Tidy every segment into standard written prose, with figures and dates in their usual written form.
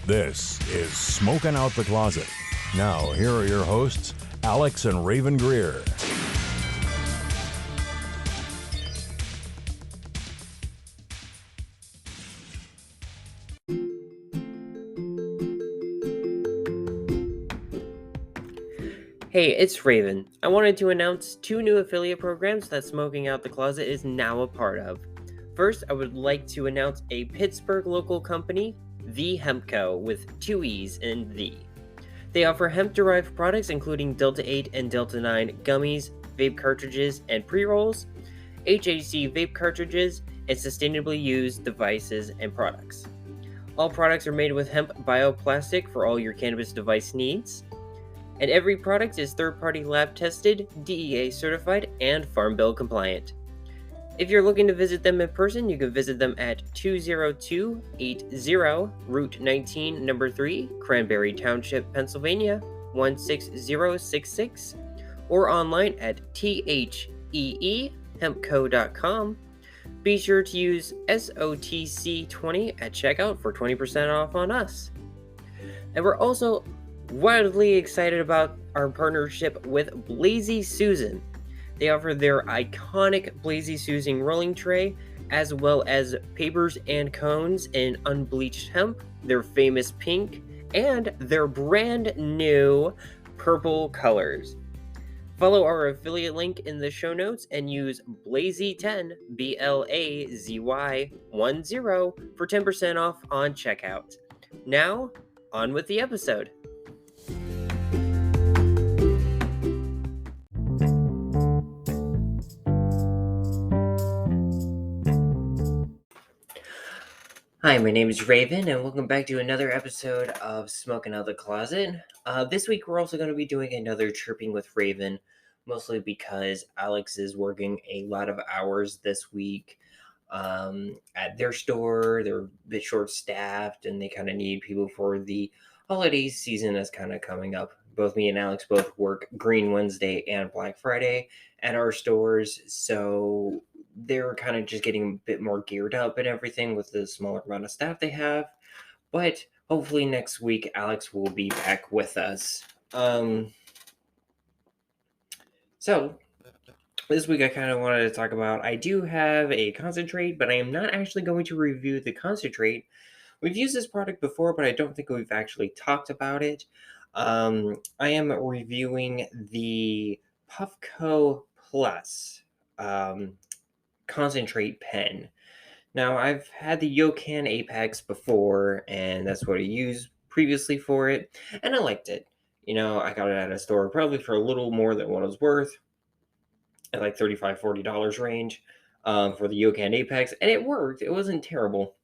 This is Smoking Out the Closet. Now, here are your hosts, Alex and Rayven Greer. Hey, it's Rayven. I wanted to announce 2 new affiliate programs that Smoking Out the Closet is now a part of. First, I would like to announce a Pittsburgh local company, The Hemp Co., with 2 E's in the. They offer hemp-derived products including Delta 8 and Delta 9 gummies, vape cartridges, and pre-rolls, HHC vape cartridges, and sustainably used devices and products. All products are made with hemp bioplastic for all your cannabis device needs. And every product is third-party lab tested, DEA certified, and Farm Bill compliant. If you're looking to visit them in person, you can visit them at 20280 Route 19, Number 3, Cranberry Township, Pennsylvania, 16066, or online at theehempco.com. Be sure to use SOTC20 at checkout for 20% off on us. And we're also wildly excited about our partnership with Blazy Susan. They offer their iconic Blazy Susan rolling tray, as well as papers and cones in unbleached hemp, their famous pink, and their brand new purple colors. Follow our affiliate link in the show notes and use Blazy10, BLAZY10, for 10% off on checkout. Now, on with the episode. Hi, my name is Rayven, and welcome back to another episode of Smoking Out the Closet. This week, we're also going to be doing another Chirping with Rayven, mostly because Alex is working a lot of hours this week at their store. They're a bit short-staffed, and they kind of need people for the holiday season that's kind of coming up. Both me and Alex both work Green Wednesday and Black Friday at our stores, so they're kind of just getting a bit more geared up and everything with the smaller amount of staff they have. But hopefully next week, Alex will be back with us. So this week I kind of wanted to talk about, I do have a concentrate, but I am not actually going to review the concentrate. We've used this product before, but I don't think we've actually talked about it. I am reviewing the Puffco Plus concentrate pen. Now, I've had the Yokan Apex before, and that's what I used previously for it, and I liked it. You know, I got it at a store probably for a little more than what it was worth, at like $35, $40 range for the Yokan Apex, and it worked. It wasn't terrible.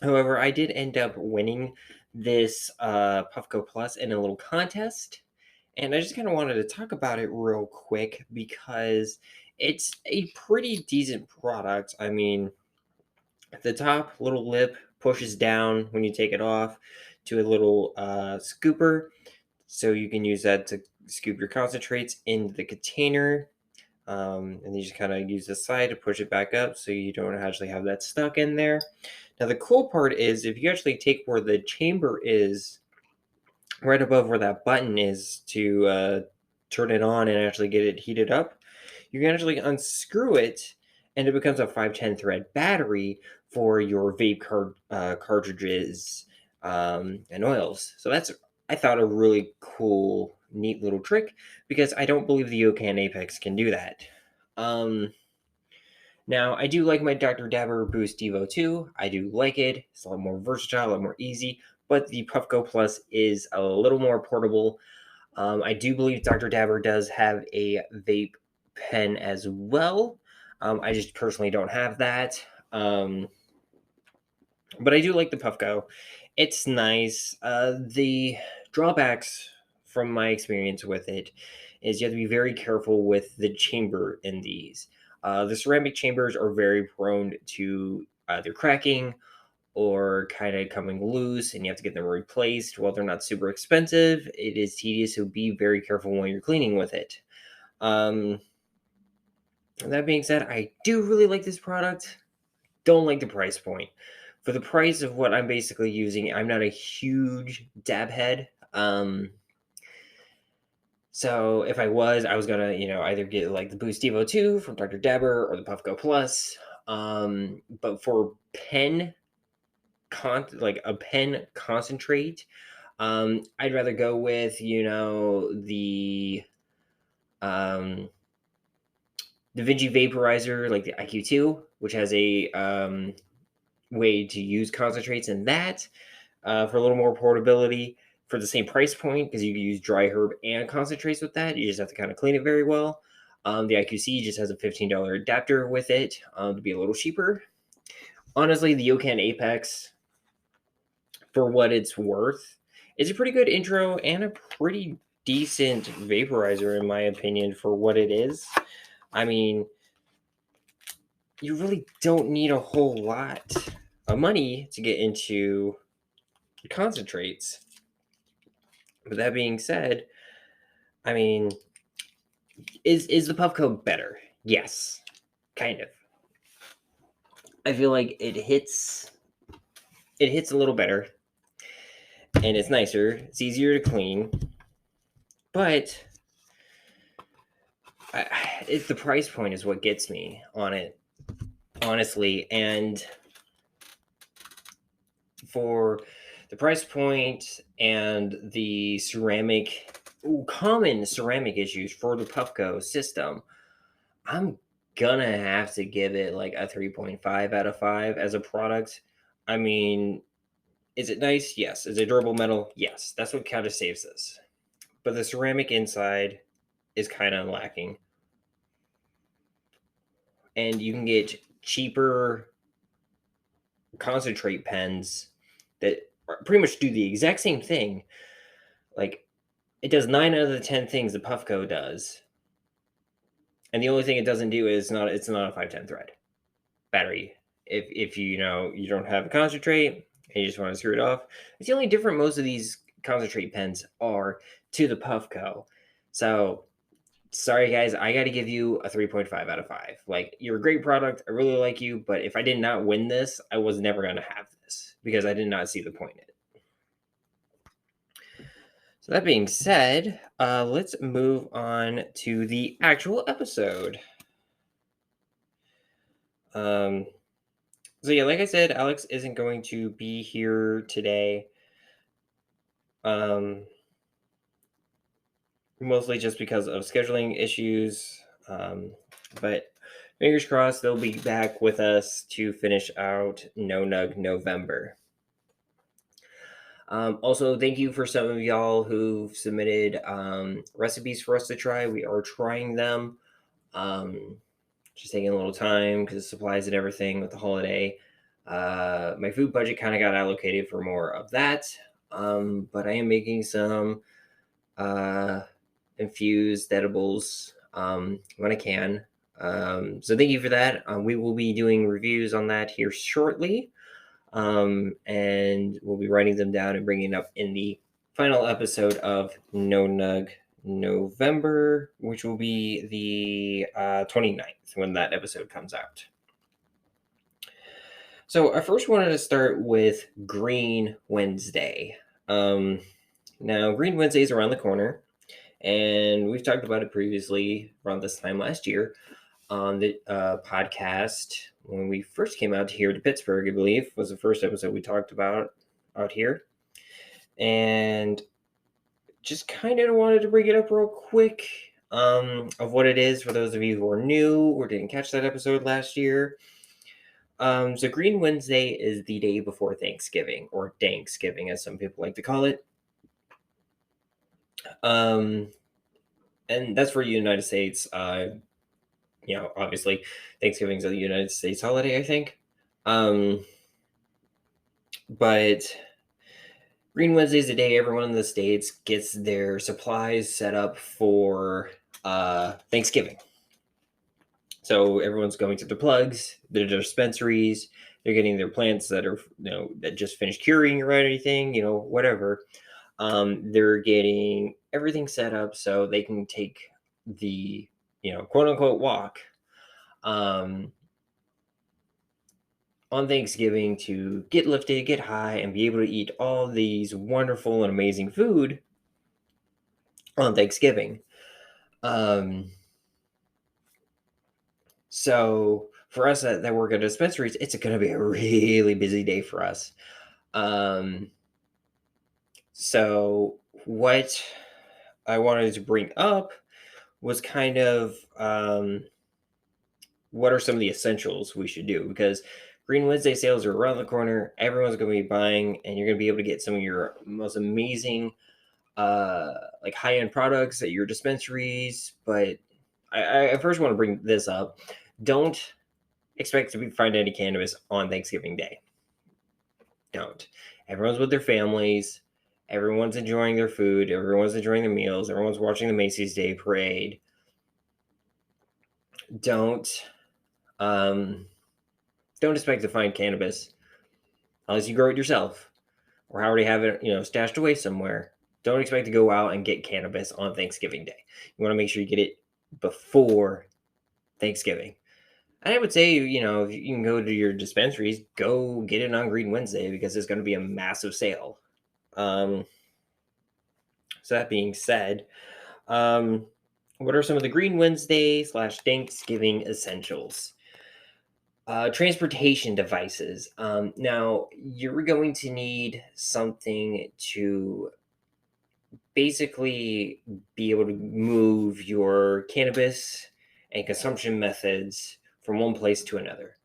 However, I did end up winning this Puffco Plus in a little contest, and I just kind of wanted to talk about it real quick because it's a pretty decent product. I mean, the top little lip pushes down when you take it off to a little scooper, so you can use that to scoop your concentrates into the container. And you just kind of use the side to push it back up so you don't actually have that stuck in there. Now, the cool part is if you actually take where the chamber is, right above where that button is to turn it on and actually get it heated up, you can actually unscrew it and it becomes a 510 thread battery for your vape cartridges and oils. So that's, I thought, a really cool, neat little trick because I don't believe the Yokan Apex can do that. Now, I do like my Dr. Dabber Boost Evo 2. I do like it. It's a lot more versatile, a lot more easy, but the Puffco Plus is a little more portable. I do believe Dr. Dabber does have a vape pen as well. I just personally don't have that. But I do like the Puffco. It's nice. The drawbacks from my experience with it is you have to be very careful with the chamber in these. The ceramic chambers are very prone to either cracking or kind of coming loose, and you have to get them replaced. While they're not super expensive, it is tedious, so be very careful when you're cleaning with it. That being said, I do really like this product. Don't like the price point. for the price of what I'm basically using, I'm not a huge dab head. So if I was gonna, either get like the Boost Evo 2 from Dr. Dabber or the Puffco Plus. But for like a pen concentrate, I'd rather go with, the Vinci vaporizer, like the IQ2, which has a way to use concentrates in that for a little more portability for the same price point, because you can use dry herb and concentrates with that. You just have to kind of clean it very well. The IQC just has a $15 adapter with it to be a little cheaper. Honestly, the Yokan Apex, for what it's worth, is a pretty good intro and a pretty decent vaporizer, in my opinion, for what it is. I mean, you really don't need a whole lot of money to get into concentrates. But that being said, I mean, is the Puffco better? Yes, kind of. I feel like it hits a little better, and it's nicer. It's easier to clean, but it's the price point is what gets me on it, honestly. And for the price point and the common ceramic issues for the Puffco system, I'm gonna have to give it like a 3.5 out of 5 as a product. I mean, is it nice? Yes. Is it durable metal? Yes. That's what kind of saves this. But the ceramic inside is kind of lacking. And you can get cheaper concentrate pens that pretty much do the exact same thing. Like, it does 9 out of the 10 things the Puffco does. And the only thing it doesn't do is it's not a 510 thread battery. If you don't have a concentrate and you just want to screw it off, it's the only different most of these concentrate pens are to the Puffco. So sorry guys, I got to give you a 3.5 out of 5. Like, you're a great product, I really like you, but if I did not win this, I was never going to have this because I did not see the point in it. So that being said, let's move on to the actual episode. So yeah, like I said, Alex isn't going to be here today. Mostly just because of scheduling issues. But fingers crossed they'll be back with us to finish out No Nug November. Also, thank you for some of y'all who've submitted recipes for us to try. We are trying them. Just taking a little time because of supplies and everything with the holiday. My food budget kind of got allocated for more of that. But I am making some infused edibles when I can. So thank you for that. We will be doing reviews on that here shortly. And we'll be writing them down and bringing up in the final episode of No Nug November, which will be the 29th when that episode comes out. So I first wanted to start with Green Wednesday. Now, Green Wednesday is around the corner, and we've talked about it previously around this time last year on the podcast when we first came out here to Pittsburgh, I believe, was the first episode we talked about out here. And just kind of wanted to bring it up real quick of what it is for those of you who are new or didn't catch that episode last year. So Green Wednesday is the day before Thanksgiving, or Thanksgiving, as some people like to call it. And that's for the United States. Obviously, Thanksgiving is a United States holiday, I think. But Green Wednesday is the day everyone in the States gets their supplies set up for Thanksgiving. So everyone's going to their plugs, their dispensaries, they're getting their plants that are, that just finished curing or anything, whatever. They're getting everything set up so they can take the, quote unquote walk on Thanksgiving to get lifted, get high, and be able to eat all these wonderful and amazing food on Thanksgiving. So for us that work at dispensaries, it's going to be a really busy day for us. So what I wanted to bring up was kind of what are some of the essentials we should do, because Green Wednesday sales are around the corner. Everyone's going to be buying, and you're going to be able to get some of your most amazing like high-end products at your dispensaries. But I first want to bring this up. Don't expect to find any cannabis on Thanksgiving Day. Don't. Everyone's with their families. Everyone's enjoying their food. Everyone's enjoying their meals. Everyone's watching the Macy's Day Parade. Don't expect to find cannabis unless you grow it yourself or already have it, stashed away somewhere. Don't expect to go out and get cannabis on Thanksgiving Day. You want to make sure you get it before Thanksgiving. And I would say, if you can go to your dispensaries, go get it on Green Wednesday because it's going to be a massive sale. So that being said, what are some of the Green Wednesday / Thanksgiving essentials? Transportation devices. Now, you're going to need something to basically be able to move your cannabis and consumption methods from one place to another,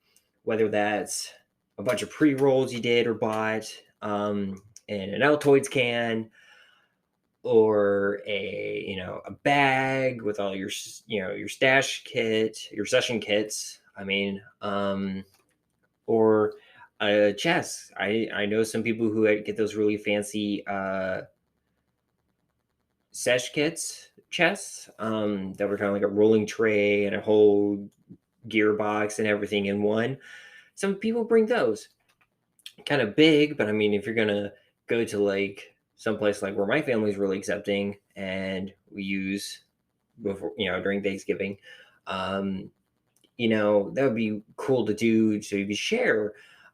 whether that's a bunch of pre-rolls you did or bought in an Altoids can, or a bag with all your your stash kit, your session kits. Or a chest. I know some people who get those really fancy sesh kits chests that were kind of like a rolling tray and a whole gearbox and everything in one. Some people bring those kind of big, but if you're gonna go to like someplace like where my family's really accepting and we use before during Thanksgiving, that would be cool to do, so you could share.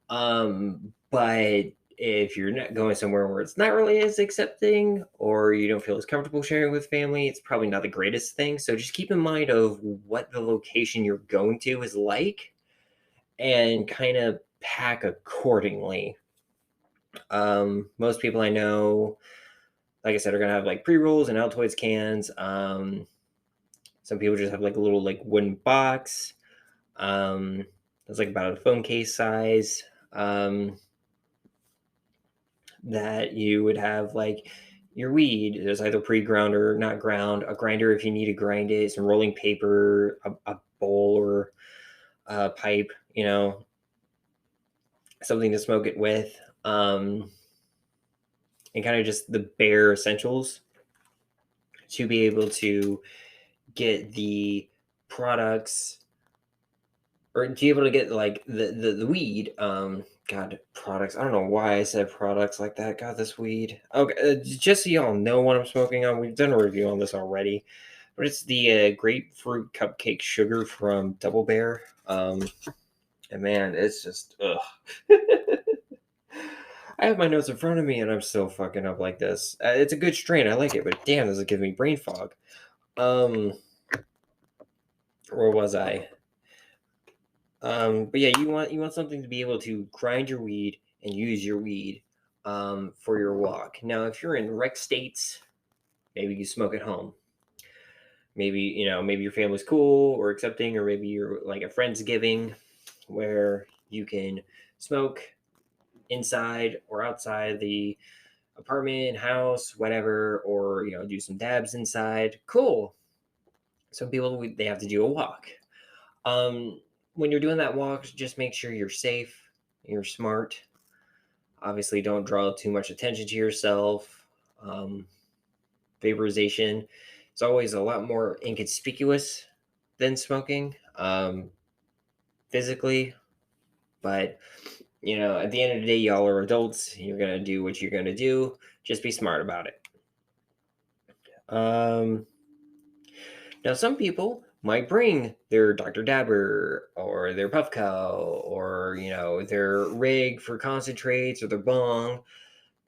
But if you're not going somewhere where it's not really as accepting, or you don't feel as comfortable sharing with family, it's probably not the greatest thing. So just keep in mind of what the location you're going to is like, and kind of pack accordingly. Most people I know, like I said, are gonna have like pre-rolls and Altoids cans. Some people just have like a little like wooden box. That's like about a phone case size. That you would have like your weed. There's either pre-ground or not ground. A grinder if you need to grind it. Some rolling paper, a bowl or a pipe. Something to smoke it with. And kind of just the bare essentials to be able to get the products, or to be able to get like the weed. God, products. I don't know why I said products like that. God, this weed. Okay, just so y'all know what I'm smoking on. We've done a review on this already, but it's the grapefruit cupcake sugar from Double Bear. And man, it's just ugh. I have my notes in front of me, and I'm still fucking up like this. It's a good strain. I like it, but damn, does it give me brain fog? Where was I? But yeah, you want something to be able to grind your weed and use your weed for your walk. Now, if you're in rec states, maybe you smoke at home. Maybe maybe your family's cool or accepting, or maybe you're like a friendsgiving where you can smoke inside or outside the apartment, house, whatever, or do some dabs inside. Cool. Some people, they have to do a walk. When you're doing that walk, just make sure you're safe, you're smart. Obviously, don't draw too much attention to yourself. Vaporization is always a lot more inconspicuous than smoking, physically. But, at the end of the day, y'all are adults. You're going to do what you're going to do. Just be smart about it. Now, some people might bring their Dr. Dabber or their Puffco or, their rig for concentrates or their bong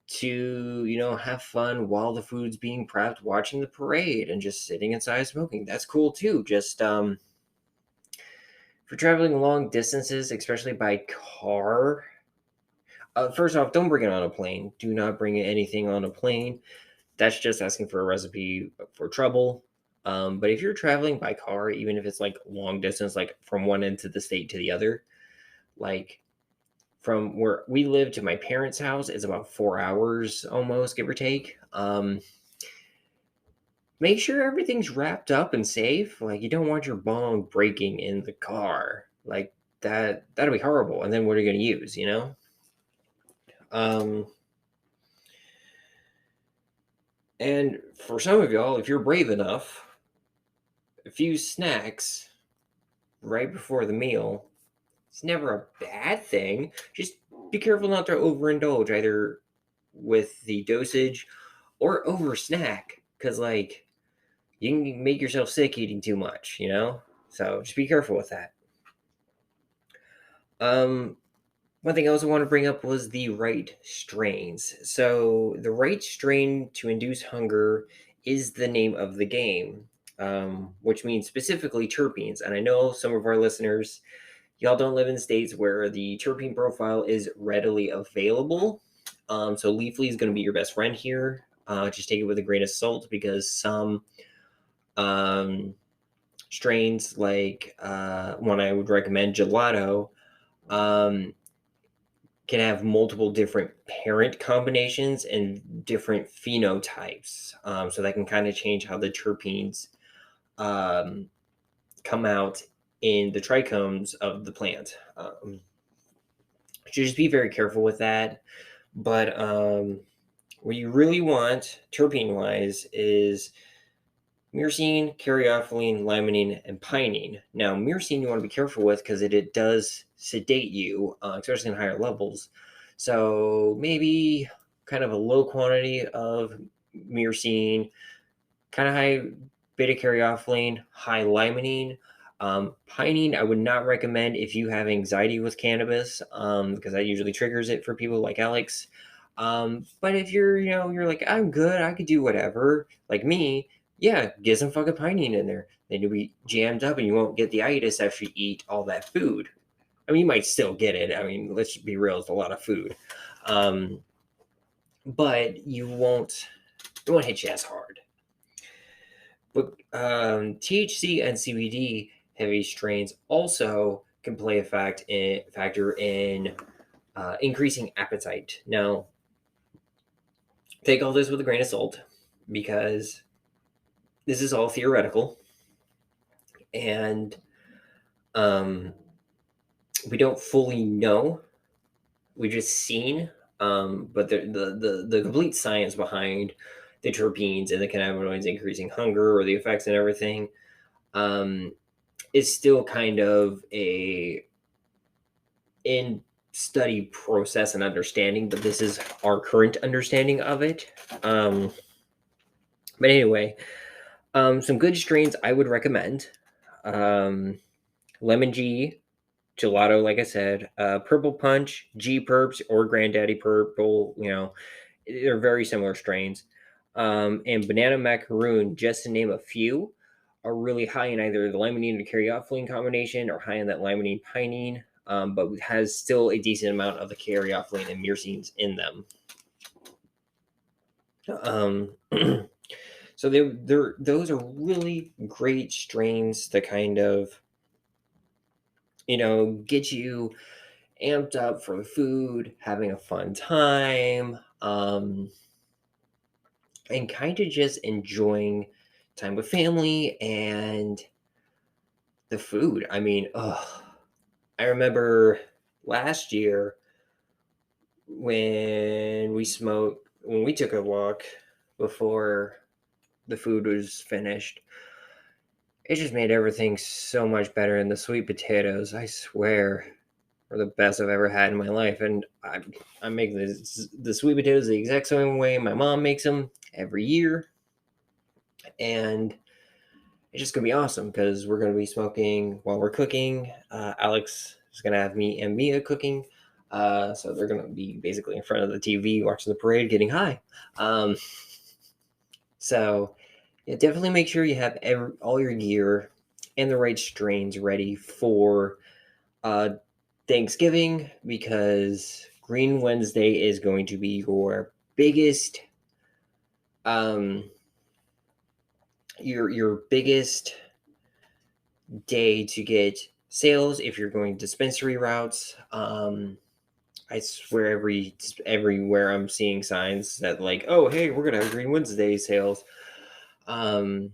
to, have fun while the food's being prepped, watching the parade and just sitting inside smoking. That's cool too. Just for traveling long distances, especially by car. First off, don't bring it on a plane. Do not bring anything on a plane. That's just asking for a recipe for trouble. But if you're traveling by car, even if it's like long distance, like from one end to the state to the other, like from where we live to my parents' house, it's about 4 hours almost, give or take. Make sure everything's wrapped up and safe. Like you don't want your bong breaking in the car. Like that'll be horrible. And then what are you gonna use, Um and for some of y'all, if you're brave enough, a few snacks right before the meal, it's never a bad thing. Just be careful not to overindulge either with the dosage or over snack because like you can make yourself sick eating too much. So just be careful with that. um One thing I also want to bring up was the right strains. So the right strain to induce hunger is the name of the game, which means specifically terpenes. And I know some of our listeners, y'all don't live in states where the terpene profile is readily available. So Leafly is going to be your best friend here. Just take it with a grain of salt because some um, strains, like one I would recommend, gelato, um, can have multiple different parent combinations and different phenotypes. So that can kind of change how the terpenes um, come out in the trichomes of the plant. So just be very careful with that. But what you really want, terpene wise, is myrcene, caryophyllene, limonene, and pinene. Now, myrcene you want to be careful with because it does sedate you, especially in higher levels. So maybe kind of a low quantity of myrcene, kind of high beta caryophyllene, high limonene. Pinene, I would not recommend if you have anxiety with cannabis, because that usually triggers it for people like Alex. But if you're like, I'm good, I could do whatever, like me, yeah, get some fucking pinene in there. Then you'll be jammed up and you won't get the itis after you eat all that food. I mean, you might still get it. I mean, let's be real, it's a lot of food. But it won't hit you as hard. But THC and CBD heavy strains also can play a factor in increasing appetite. Now, take all this with a grain of salt because this is all theoretical, and um, we don't fully know. We've just seen, but the complete science behind the terpenes and the cannabinoids increasing hunger or the effects and everything um, is still kind of a in study process and understanding, but this is our current understanding of it. But anyway, some good strains I would recommend. Lemon G, Gelato, like I said, Purple Punch, G Perps, or Granddaddy Purple, they're very similar strains. And Banana Macaroon, just to name a few, are really high in either the limonene or caryophyllene combination or high in that limonene pinene, but has still a decent amount of the caryophyllene and myrcenes in them. So those are really great strains to kind of get you amped up for the food, having a fun time, and kind of just enjoying time with family and the food. I mean, I remember last year when we took a walk before the food was finished. It just made everything so much better. And the sweet potatoes, I swear, are the best I've ever had in my life. And I make the sweet potatoes the exact same way my mom makes them every year. And it's just gonna be awesome because we're gonna be smoking while we're cooking. Alex is gonna have me and Mia cooking. So they're gonna be basically in front of the TV watching the parade, getting high. Um, so yeah, definitely make sure you have all your gear and the right strains ready for uh, Thanksgiving, because Green Wednesday is going to be your biggest um your biggest day to get sales if you're going dispensary routes. I swear everywhere I'm seeing signs that like, oh hey, we're gonna have Green Wednesday sales. Um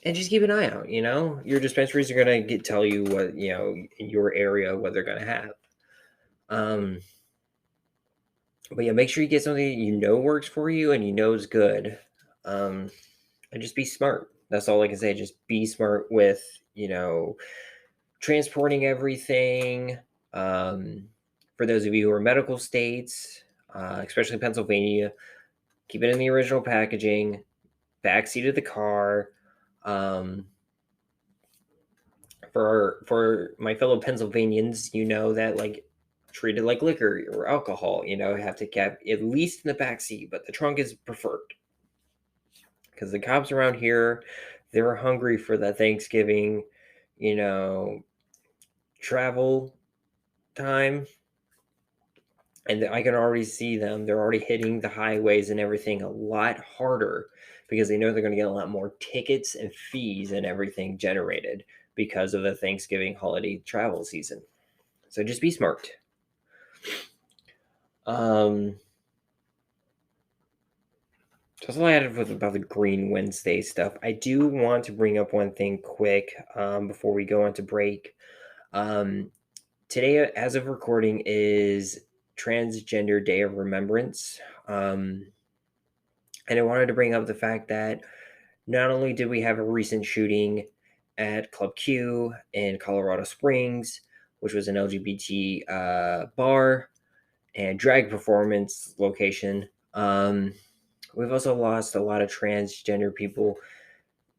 and just keep an eye out, your dispensaries are gonna tell you what, in your area what they're gonna have. Um but yeah, make sure you get something you know works for you and you know is good. Um and just be smart. That's all I can say. Just be smart with, transporting everything. Um, for those of you who are medical states, especially Pennsylvania, keep it in the original packaging, backseat of the car. Um, for my fellow Pennsylvanians, you know that like treat it like liquor or alcohol. Have to keep at least in the back seat, but the trunk is preferred because the cops around here, they're hungry for that Thanksgiving, you know, travel time. And I can already see them. They're already hitting the highways and everything a lot harder because they know they're going to get a lot more tickets and fees and everything generated because of the Thanksgiving holiday travel season. So just be smart. Um, so that's all I had about the Green Wednesday stuff. I do want to bring up one thing quick before we go on to break. Um, Today, as of recording, is Transgender Day of Remembrance. And I wanted to bring up the fact that not only did we have a recent shooting at Club Q in Colorado Springs, which was an LGBT bar and drag performance location, we've also lost a lot of transgender people.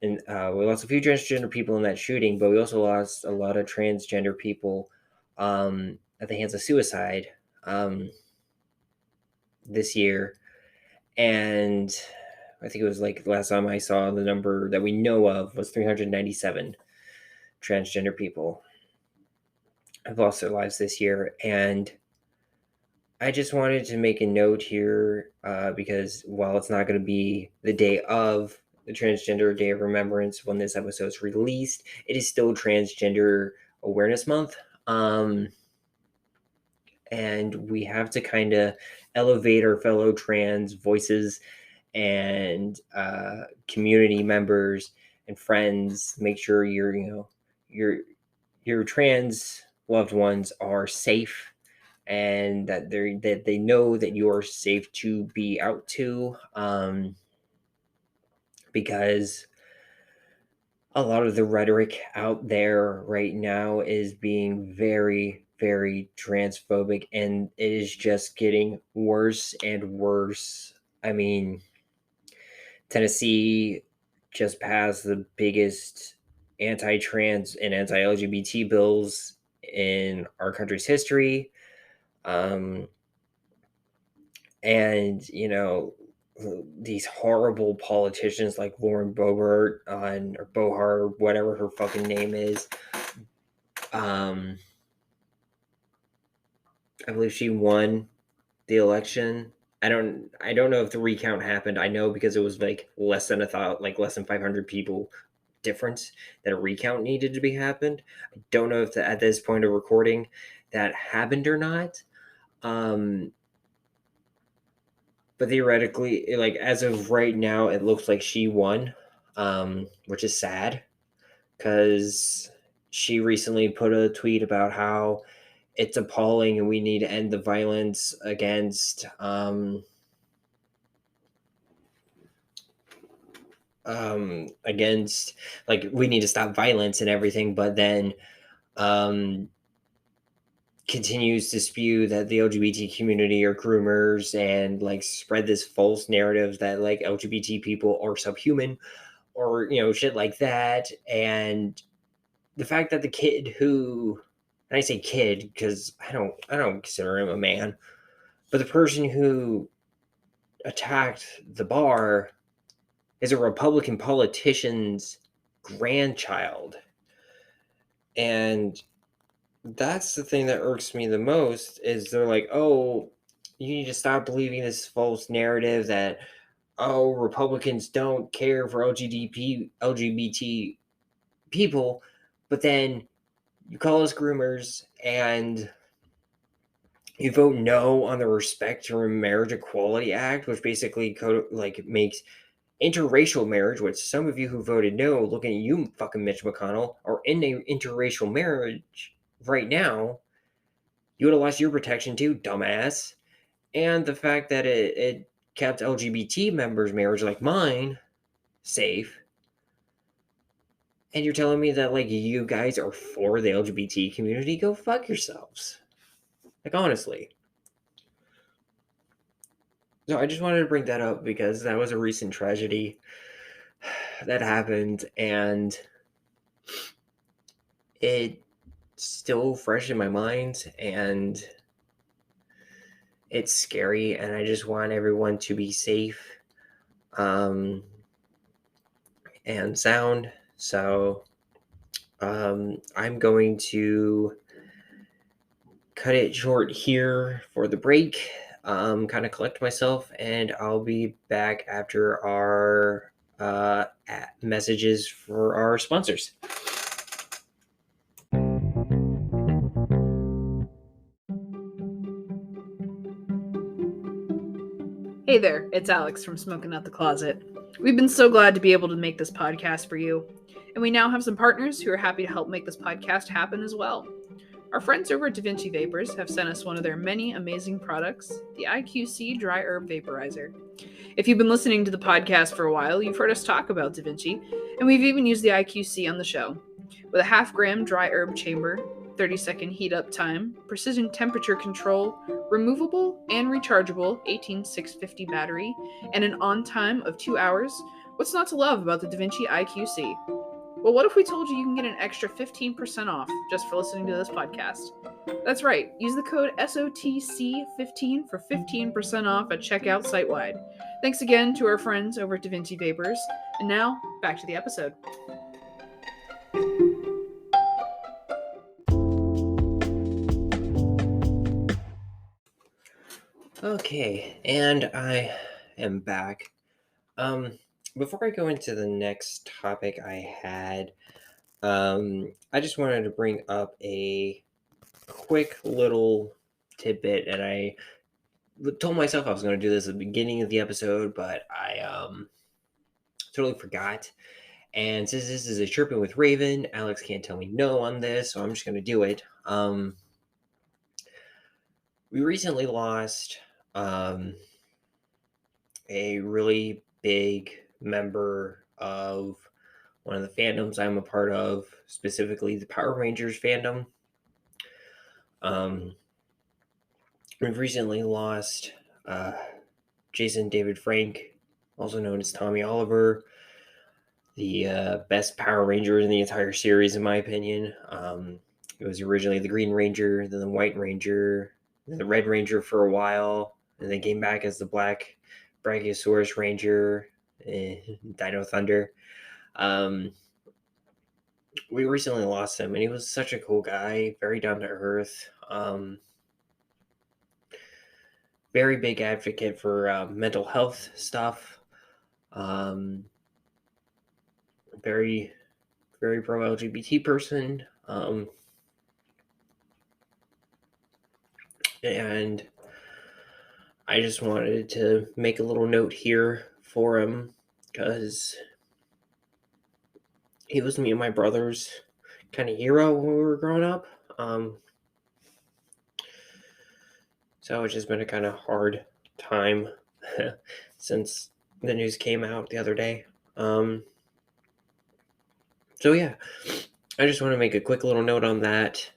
And we lost a few transgender people in that shooting, but we also lost a lot of transgender people at the hands of suicide this year. And I think it was like last time I saw the number that we know of was 397 transgender people have lost their lives this year. And I just wanted to make a note here because while it's not going to be the day of the Transgender Day of Remembrance when this episode is released, it is still Transgender Awareness Month. And we have to kind of elevate our fellow trans voices and community members and friends. Make sure your trans loved ones are safe and that they know that you are safe to be out to, because a lot of the rhetoric out there right now is being very, very transphobic, and it is just getting worse and worse. I mean, Tennessee just passed the biggest anti-trans and anti-LGBT bills in our country's history. And these horrible politicians like Lauren Boebert or Bohar, or whatever her fucking name is. I believe she won the election. I don't know if the recount happened. I know because it was like less than 500 people difference that a recount needed to be happened. I don't know if at this point of recording that happened or not. But theoretically, like as of right now, it looks like she won, which is sad because she recently put a tweet about how it's appalling and we need to end the violence against, like, we need to stop violence and everything, but then continues to spew that the LGBT community are groomers and like spread this false narrative that like LGBT people are subhuman or shit like that. And the fact that the kid who, and I say kid because I don't consider him a man, but the person who attacked the bar is a Republican politician's grandchild. And that's the thing that irks me the most, is they're like, oh, you need to stop believing this false narrative that, oh, Republicans don't care for LGBT people, but then you call us groomers and you vote no on the Respect to Marriage Equality Act, which basically makes interracial marriage, which some of you who voted no, looking at you, fucking Mitch McConnell, are in a interracial marriage right now. You would have lost your protection too, dumbass. And the fact that it kept LGBT members' marriage like mine safe. And you're telling me that you guys are for the LGBT community? Go fuck yourselves. Honestly. So I just wanted to bring that up because that was a recent tragedy that happened, and it's still fresh in my mind, and it's scary, and I just want everyone to be safe and sound. So I'm going to cut it short here for the break, kind of collect myself, and I'll be back after our messages for our sponsors. Hey there, it's Alex from Smoking Out the Closet. We've been so glad to be able to make this podcast for you, and we now have some partners who are happy to help make this podcast happen as well. Our friends over at Da Vinci Vapors have sent us one of their many amazing products, the IQC Dry Herb Vaporizer. If you've been listening to the podcast for a while, you've heard us talk about Da Vinci, and we've even used the IQC on the show. With a half-gram dry herb chamber, 30-second heat-up time, precision temperature control, removable and rechargeable 18650 battery, and an on-time of 2 hours, what's not to love about the Da Vinci IQC? Well, what if we told you can get an extra 15% off just for listening to this podcast? That's right, use the code SOTC15 for 15% off at checkout site-wide. Thanks again to our friends over at Da Vinci Vapors, and now, back to the episode. Okay, and I am back. Before I go into the next topic I had, I just wanted to bring up a quick little tidbit, and I told myself I was going to do this at the beginning of the episode, but I totally forgot. And since this is a Chirping with Rayven, Alex can't tell me no on this, so I'm just going to do it. We recently lost a really big member of one of the fandoms I'm a part of, specifically the Power Rangers fandom. We've recently lost Jason David Frank, also known as Tommy Oliver, the best Power Ranger in the entire series, in my opinion. It was originally the Green Ranger, then the White Ranger, then the Red Ranger for a while, and then came back as the Black Brachiosaurus Ranger, Dino Thunder. We recently lost him, and he was such a cool guy, very down to earth, very big advocate for mental health stuff, very, very pro LGBT person, and I just wanted to make a little note here for him because he was me and my brother's kind of hero when we were growing up. So it's just been a kind of hard time since the news came out the other day. So yeah, I just want to make a quick little note on that.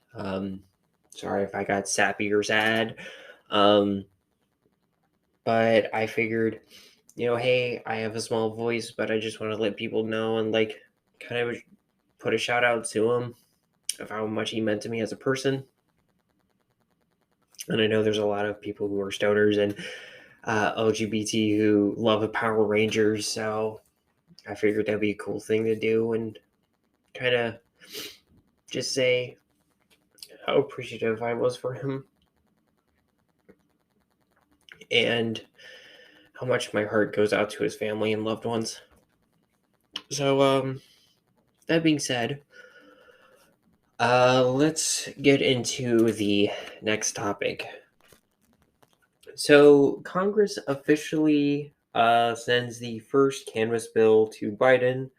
Sorry if I got sappy or sad. But I figured hey, I have a small voice, but I just want to let people know and like kind of put a shout out to him of how much he meant to me as a person. And I know there's a lot of people who are stoners and LGBT who love the Power Rangers, so I figured that'd be a cool thing to do and kind of just say how appreciative I was for him and how much my heart goes out to his family and loved ones. So, that being said, let's get into the next topic. So, Congress officially sends the first cannabis bill to Biden.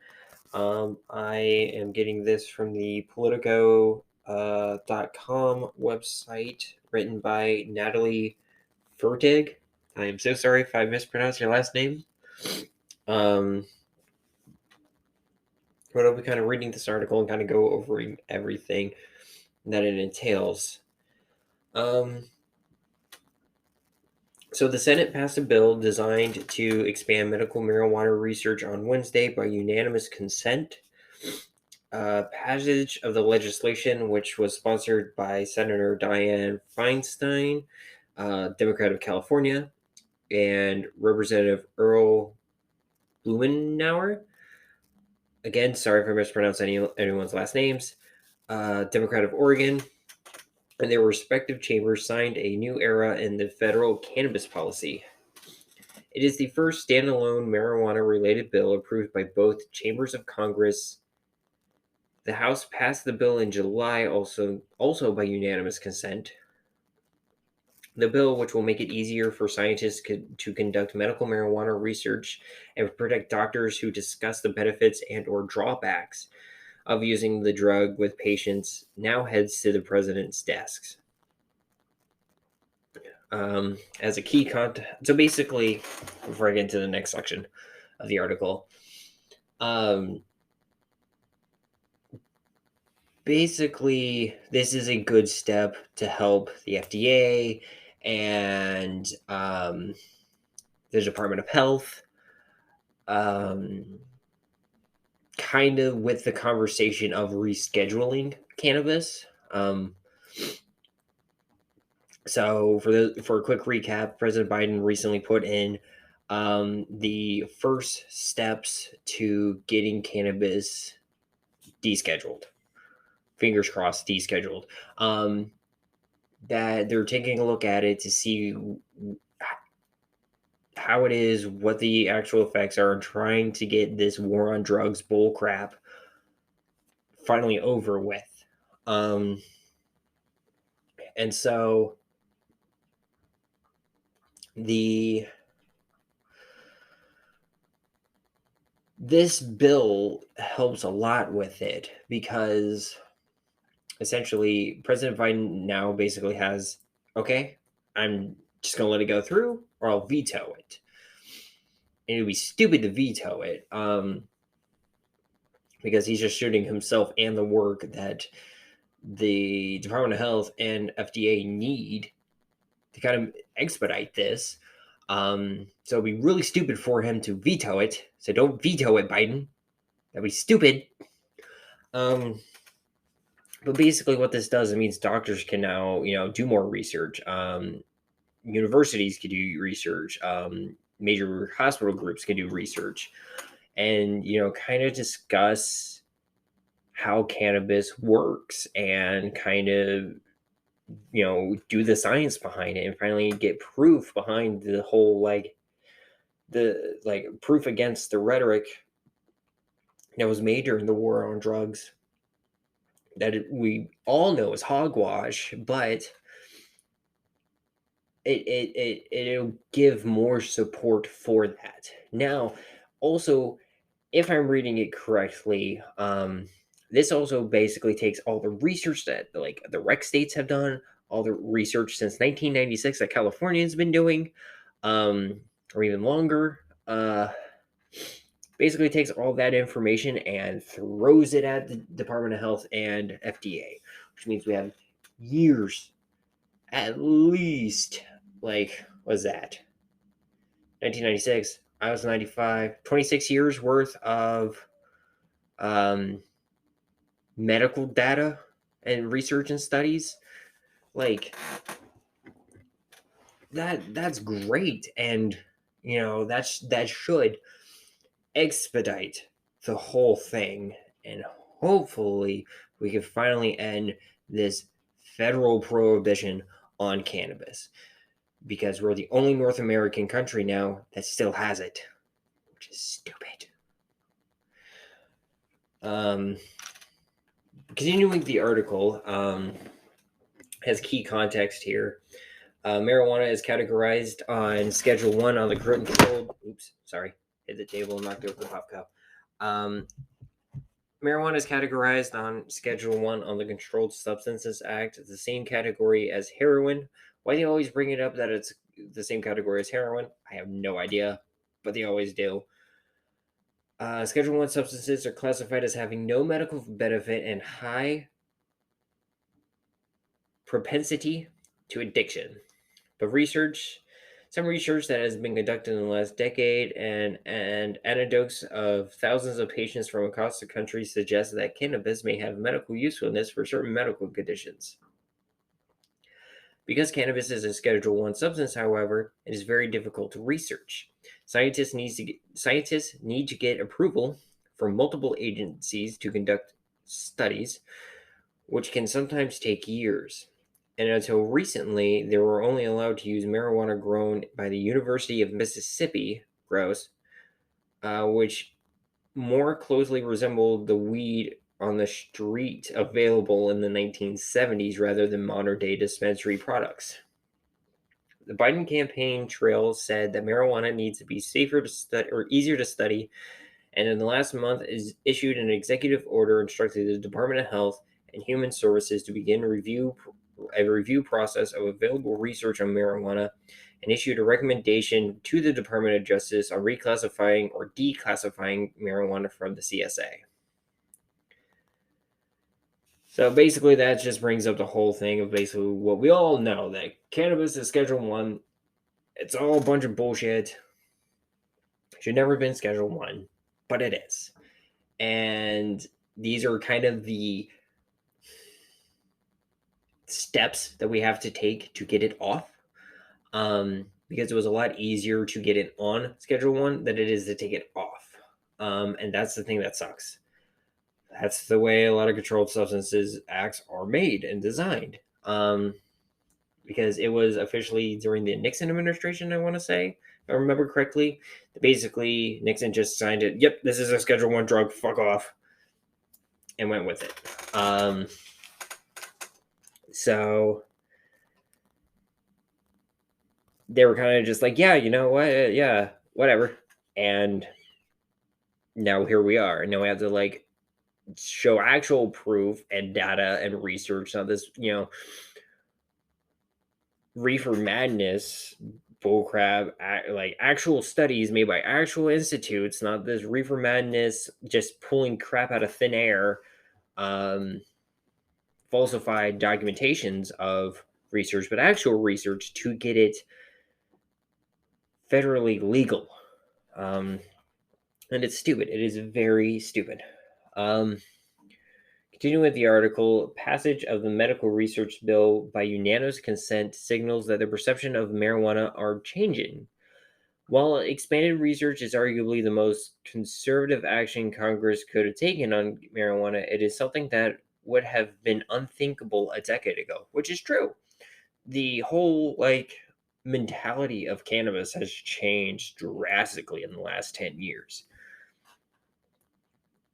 I am getting this from the Politico.com website, written by Natalie Fertig. I am so sorry if I mispronounced your last name. But I'll be kind of reading this article and kind of go over everything that it entails. So the Senate passed a bill designed to expand medical marijuana research on Wednesday by unanimous consent. Passage of the legislation, which was sponsored by Senator Dianne Feinstein, Democrat of California, and Representative Earl Blumenauer. Again, sorry if I mispronounced anyone's last names. Democrat of Oregon, and their respective chambers signed a new era in the federal cannabis policy. It is the first standalone marijuana-related bill approved by both chambers of Congress. The House passed the bill in July, also by unanimous consent. The bill, which will make it easier for scientists to conduct medical marijuana research and protect doctors who discuss the benefits and/or drawbacks of using the drug with patients, now heads to the president's desks. As a key content. So basically, before I get into the next section of the article, basically, this is a good step to help the FDA and the Department of Health, kind of with the conversation of rescheduling cannabis. So for a quick recap, President Biden recently put in the first steps to getting cannabis descheduled. Fingers crossed, descheduled. That they're taking a look at it to see how it is, what the actual effects are, and trying to get this war on drugs bull crap finally over with. And so this bill helps a lot with it because essentially President Biden now basically has, okay, I'm just going to let it go through or I'll veto it. And it would be stupid to veto it because he's just shooting himself and the work that the Department of Health and FDA need to kind of expedite this. So it'd be really stupid for him to veto it. So don't veto it, Biden. That'd be stupid. But basically what this does, it means doctors can now, do more research. Universities can do research. Major hospital groups can do research and, kind of discuss how cannabis works and kind of, do the science behind it and finally get proof behind the whole, proof against the rhetoric that was made during the war on drugs that we all know is hogwash, but it'll give more support for that. Now, also, if I'm reading it correctly, this also basically takes all the research that the rec states have done, all the research since 1996 that California has been doing, or even longer. Basically takes all that information and throws it at the Department of Health and FDA, which means we have years, at least, what was that? 1996, I was 95. 26 years worth of medical data and research and studies. Like, that's great. And, that should expedite the whole thing. And hopefully we can finally end this federal prohibition on cannabis, because we're the only North American country now that still has it, which is stupid. Continuing the article, has key context here. Marijuana is categorized on Schedule 1 on the controlled... Oops, sorry. Hit the table and knocked over the Puffco. Marijuana is categorized on Schedule 1 on the Controlled Substances Act. It's the same category as heroin. Why they always bring it up that it's the same category as heroin, I have no idea, but they always do. Schedule 1 substances are classified as having no medical benefit and high propensity to addiction. But some research that has been conducted in the last decade and anecdotes of thousands of patients from across the country suggest that cannabis may have medical usefulness for certain medical conditions. Because cannabis is a Schedule 1 substance, however, it is very difficult to research. Scientists need to get approval from multiple agencies to conduct studies, which can sometimes take years. And until recently, they were only allowed to use marijuana grown by the University of Mississippi grows, which more closely resembled the weed on the street available in the 1970s rather than modern-day dispensary products. The Biden campaign trail said that marijuana needs to be safer to study or easier to study, and in the last month is issued an executive order instructing the Department of Health and Human Services to begin a review process of available research on marijuana, and issued a recommendation to the Department of Justice on reclassifying or declassifying marijuana from the CSA. So basically that just brings up the whole thing of basically what we all know, that cannabis is Schedule 1. It's all a bunch of bullshit. It should never have been Schedule 1, but it is. And these are kind of the steps that we have to take to get it off, because it was a lot easier to get it on Schedule 1 than it is to take it off, and that's the thing that sucks. That's the way a lot of controlled substances acts are made and designed, because it was officially during the Nixon administration, I want to say, if I remember correctly, basically Nixon just signed it, yep, this is a Schedule 1 drug, fuck off, and went with it. So they were kind of just like, yeah, you know what? Yeah, whatever. And now here we are. And now we have to show actual proof and data and research, not this, reefer madness bullcrap, actual studies made by actual institutes, not this reefer madness just pulling crap out of thin air, falsified documentations of research, but actual research to get it federally legal. And it's stupid. It is very stupid. Continuing with the article, passage of the medical research bill by unanimous consent signals that the perception of marijuana are changing. While expanded research is arguably the most conservative action Congress could have taken on marijuana, it is something that would have been unthinkable a decade ago, which is true. The whole mentality of cannabis has changed drastically in the last 10 years.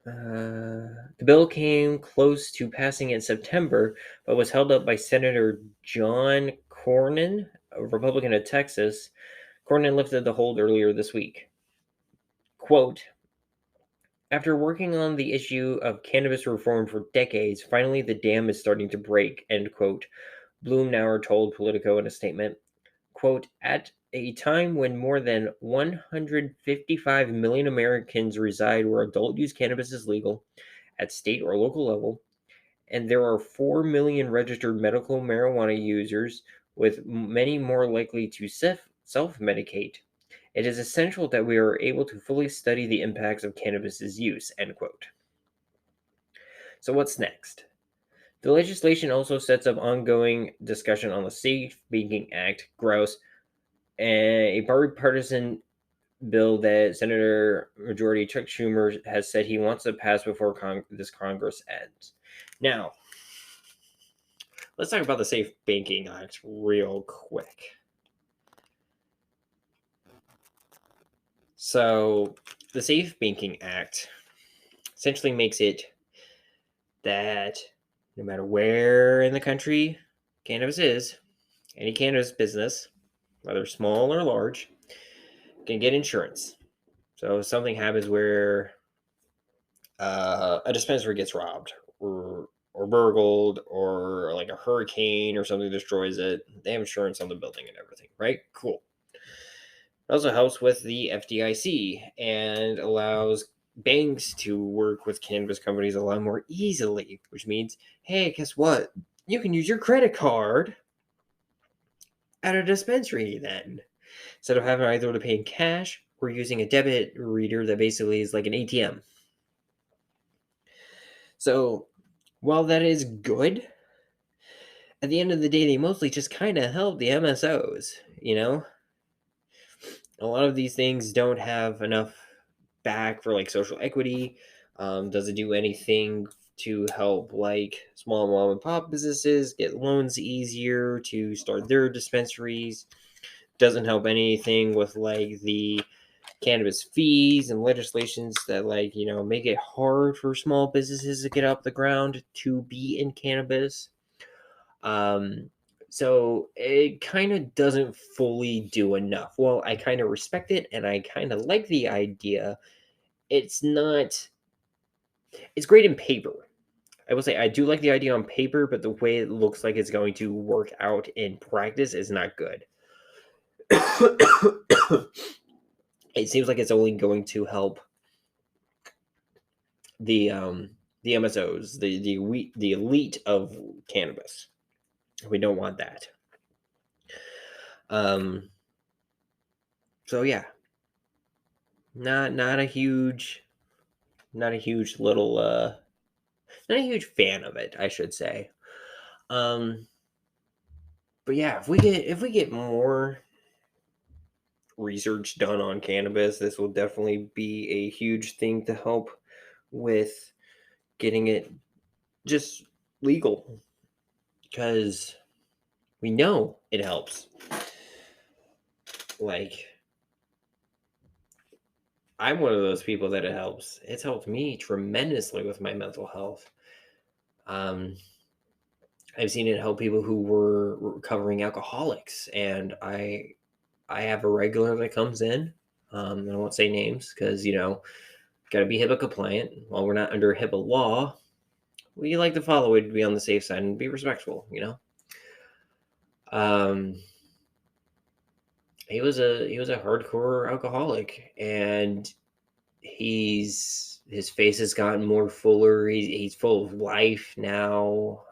The bill came close to passing in September, but was held up by Senator John Cornyn, a Republican of Texas. Cornyn lifted the hold earlier this week. Quote, after working on the issue of cannabis reform for decades, finally the dam is starting to break, end quote, Bloomauer told Politico in a statement. Quote, at a time when more than 155 million Americans reside where adult use cannabis is legal at state or local level, and there are 4 million registered medical marijuana users, with many more likely to self-medicate, It is essential that we are able to fully study the impacts of cannabis's use, end quote. So what's next? The legislation also sets up ongoing discussion on the Safe Banking Act, gross, a bipartisan bill that Senator Majority Chuck Schumer has said he wants to pass before this Congress ends. Now, let's talk about the Safe Banking Act real quick. So, the Safe Banking Act essentially makes it that no matter where in the country cannabis is, any cannabis business, whether small or large, can get insurance. So if something happens where a dispensary gets robbed or burgled, or like a hurricane or something destroys it, they have insurance on the building and everything, right? Cool. It also helps with the FDIC and allows banks to work with cannabis companies a lot more easily, which means, hey, guess what? You can use your credit card at a dispensary then, instead of having either to pay in cash or using a debit reader that basically is like an ATM. So while that is good, at the end of the day, they mostly just kind of help the MSOs, you know? A lot of these things don't have enough back for like social equity. Doesn't do anything to help like small mom and pop businesses get loans easier to start their dispensaries. Doesn't help anything with like the cannabis fees and legislations that like, you know, make it hard for small businesses to get off the ground to be in cannabis. So it kind of doesn't fully do enough. Well, I kind of respect it and I kind of like the idea. It's great in paper. I will say I do like the idea on paper, but the way it looks like it's going to work out in practice is not good. It seems like it's only going to help the MSOs, the elite of cannabis. We don't want that. So yeah, not a huge little not a huge fan of it, I should say. But yeah, if we get more research done on cannabis, this will definitely be a huge thing to help with getting it just legal, because we know it helps. Like, I'm one of those people that it helps. It's helped me tremendously with my mental health. I've seen it help people who were recovering alcoholics, and I have a regular that comes in. I won't say names because, you know, got to be HIPAA compliant. While we're not under HIPAA law, we like to follow it to be on the safe side and be respectful, you know. He was a hardcore alcoholic, and his face has gotten more fuller. He's full of life now.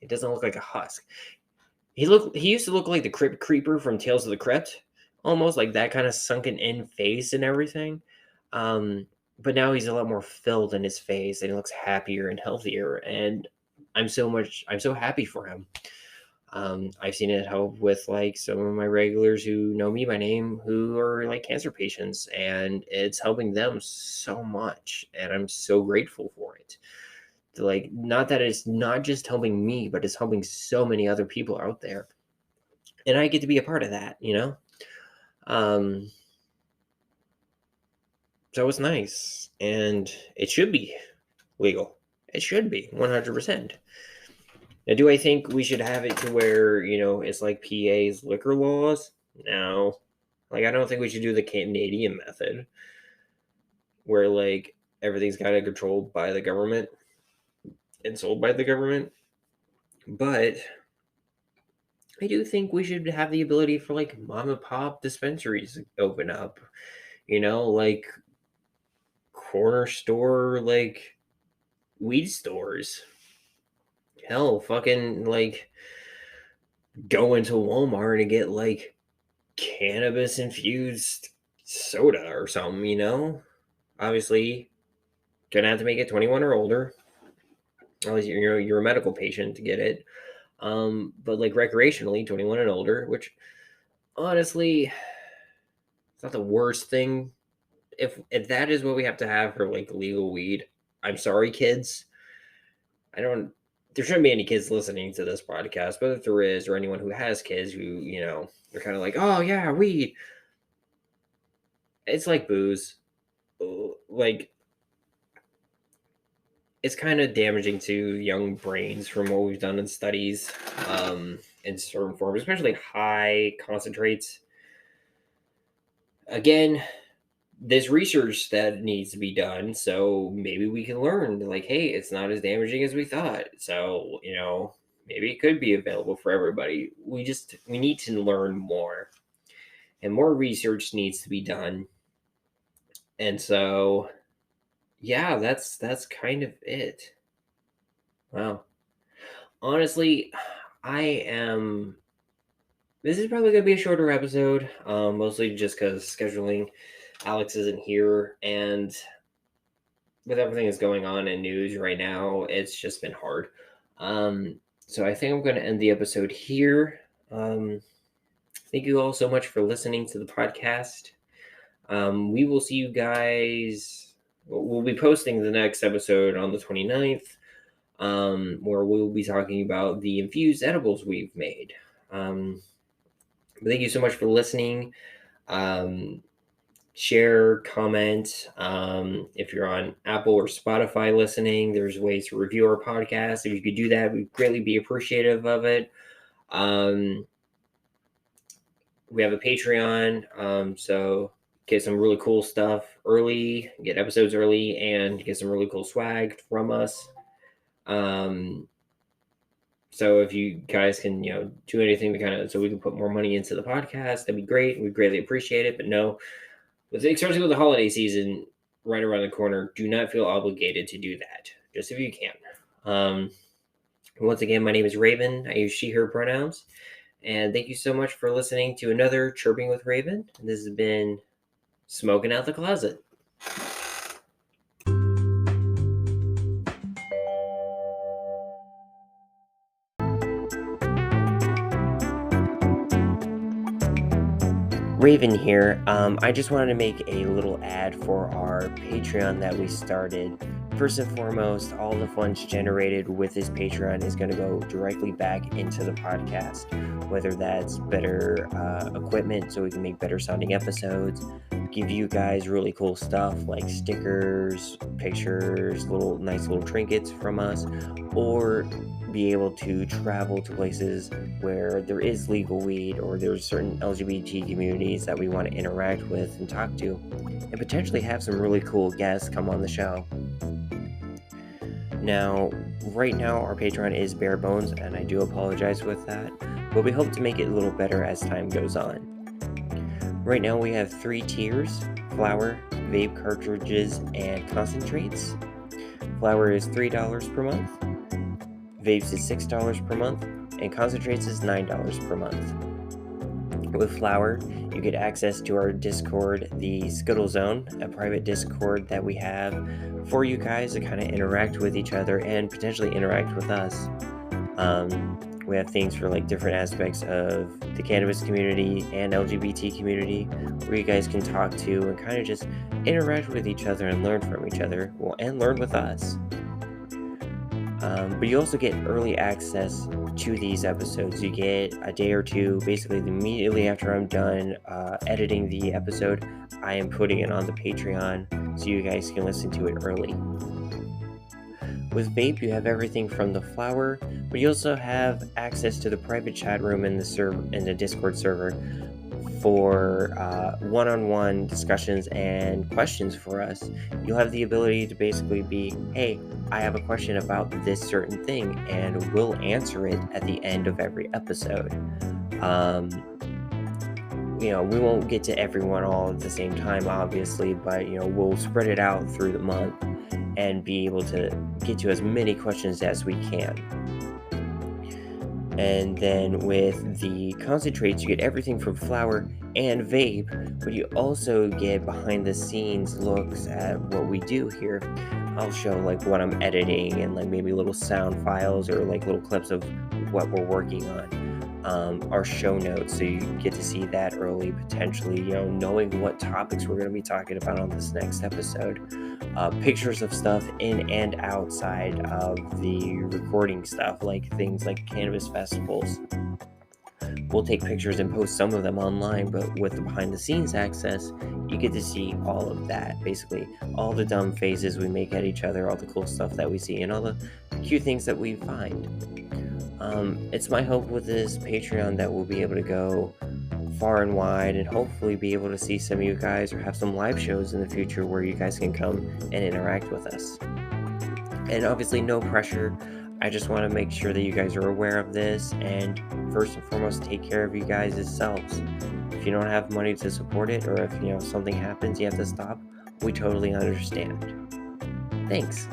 It doesn't look like a husk. He used to look like the Crypt Creeper from Tales of the Crypt, almost like that kind of sunken in face and everything. But now he's a lot more filled in his face, and he looks happier and healthier. And I'm so happy for him. I've seen it help with like some of my regulars who know me by name, who are like cancer patients, and it's helping them so much, and I'm so grateful for it. Like, not that it's not just helping me, but it's helping so many other people out there, and I get to be a part of that, you know. So it's nice, and it should be legal. It should be 100%. Now, do I think we should have it to where, you know, it's like PA's liquor laws? No. Like, I don't think we should do the Canadian method, where, like, everything's kind of controlled by the government and sold by the government. But I do think we should have the ability for, like, mom and pop dispensaries to open up. You know, like, corner store, like, weed stores. Hell, fucking, like, go into Walmart and get, like, cannabis infused soda or something, you know? Obviously, gonna have to make it 21 or older. Unless you're a medical patient to get it. But like recreationally, 21 and older, which honestly, it's not the worst thing. If that is what we have to have for like legal weed, I'm sorry, kids. There shouldn't be any kids listening to this podcast, but if there is, or anyone who has kids who, they're kind of like, oh yeah, weed. It's like booze. Like, it's kind of damaging to young brains from what we've done in studies, in certain forms, especially high concentrates. Again, there's research that needs to be done, so maybe we can learn, like, hey, it's not as damaging as we thought. So, maybe it could be available for everybody. We need to learn more, and more research needs to be done. And so, yeah, that's kind of it. Wow. Honestly, this is probably going to be a shorter episode, mostly just because scheduling. Alex isn't here, and with everything that's going on in news right now, it's just been hard. So I think I'm going to end the episode here. Thank you all so much for listening to the podcast. We will see you guys. We'll be posting the next episode on the 29th, where we'll be talking about the infused edibles we've made. Thank you so much for listening. Share, comment. If you're on Apple or Spotify listening, there's ways to review our podcast. If you could do that, we'd greatly be appreciative of it. We have a Patreon, so get some really cool stuff early, get episodes early, and get some really cool swag from us. So if you guys can, do anything to so we can put more money into the podcast, that'd be great. We'd greatly appreciate it. But no, especially with the holiday season right around the corner, do not feel obligated to do that. Just if you can. Once again, my name is Rayven. I use she, her pronouns. And thank you so much for listening to another Chirping with Rayven. This has been Smoking Out the Closet. Rayven here. I just wanted to make a little ad for our Patreon that we started. First and foremost, all the funds generated with this Patreon is going to go directly back into the podcast, whether that's better equipment so we can make better sounding episodes, give you guys really cool stuff like stickers, pictures, nice little trinkets from us, or be able to travel to places where there is legal weed or there's certain LGBT communities that we want to interact with and talk to, and potentially have some really cool guests come on the show. Now, right now, our Patreon is bare bones, and I do apologize with that, but we hope to make it a little better as time goes on. Right now, we have 3 tiers: flower, vape cartridges, and concentrates. Flower is $3 per month. Vapes is $6 per month, and concentrates is $9 per month. With flower, you get access to our Discord, the Scuttle Zone, a private Discord that we have for you guys to kind of interact with each other and potentially interact with us. We have things for like different aspects of the cannabis community and LGBT community where you guys can talk to and kind of just interact with each other and learn from each other, and learn with us. But you also get early access to these episodes. You get a day or two, basically immediately after I'm done editing the episode, I am putting it on the Patreon so you guys can listen to it early. With vape, you have everything from the flower, but you also have access to the private chat room in the Discord server for one-on-one discussions and questions for us. You'll have the ability to basically be, hey, I have a question about this certain thing, and we'll answer it at the end of every episode. We won't get to everyone all at the same time, obviously, but we'll spread it out through the month and be able to get to as many questions as we can. And then with the concentrates, you get everything from flower and vape, but you also get behind the scenes looks at what we do here. I'll show like what I'm editing and like maybe little sound files or like little clips of what we're working on. Our show notes, so you get to see that early, potentially, knowing what topics we're going to be talking about on this next episode. Pictures of stuff in and outside of the recording stuff, like things like cannabis festivals. We'll take pictures and post some of them online, but with the behind the scenes access, you get to see all of that. Basically, all the dumb faces we make at each other, all the cool stuff that we see, and all the cute things that we find. It's my hope with this Patreon that we'll be able to go far and wide and hopefully be able to see some of you guys or have some live shows in the future where you guys can come and interact with us. And obviously no pressure. I just want to make sure that you guys are aware of this, and first and foremost, take care of you guys yourselves. If you don't have money to support it, or if something happens you have to stop, we totally understand. Thanks.